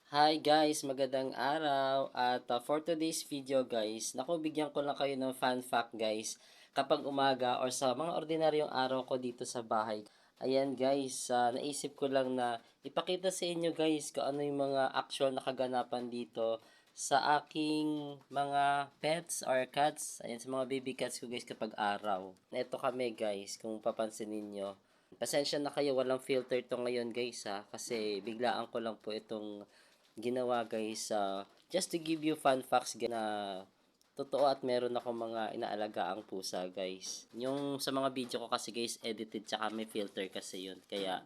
Hi guys, magandang araw at for today's video guys, naku bigyan ko lang kayo ng fun fact guys kapag umaga or sa mga ordinaryong araw ko dito sa bahay. Ayan guys, naisip ko lang na ipakita sa inyo guys kung ano yung mga actual na kaganapan dito sa aking mga pets or cats. Ayan, sa mga baby cats ko guys kapag araw. Ito kami guys, kung papansin ninyo. Pasensya na kayo, walang filter to ngayon guys ha, kasi biglaan ko lang po itong ginawa guys, just to give you fun facts na totoo at meron ako mga inaalagaang pusa guys. Yung sa mga video ko kasi guys, edited tsaka may filter kasi yun. Kaya,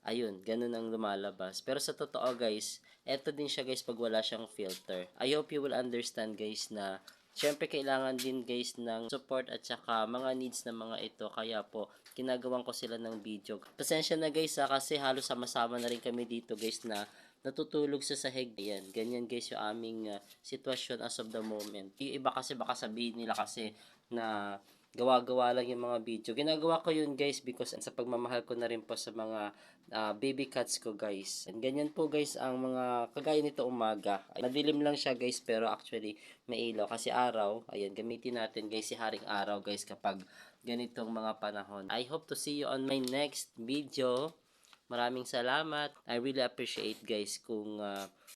ayun, ganun ang lumalabas. Pero sa totoo guys, eto din siya guys pag wala siyang filter. I hope you will understand guys na syempre kailangan din guys ng support at saka mga needs ng mga ito. Kaya po, ginagawan ko sila ng video. Pasensya na guys kasi halos sama-sama na rin kami dito guys na natutulog sa sahig. Ayan, ganyan guys yung aming sitwasyon as of the moment. Yung iba kasi baka sabihin nila kasi na gawa-gawa lang yung mga video. Ginagawa ko yun guys because sa pagmamahal ko na rin po sa mga baby cats ko guys. And ganyan po guys ang mga kagaya nito umaga. Madilim lang siya guys pero actually may ilaw kasi araw. Ayan, gamitin natin guys si Haring Araw guys kapag ganitong mga panahon. I hope to see you on my next video. Maraming salamat. I really appreciate guys kung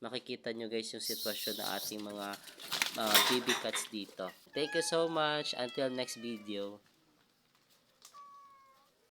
makikita nyo guys yung sitwasyon na ating mga baby cats dito. Thank you so much. Until next video.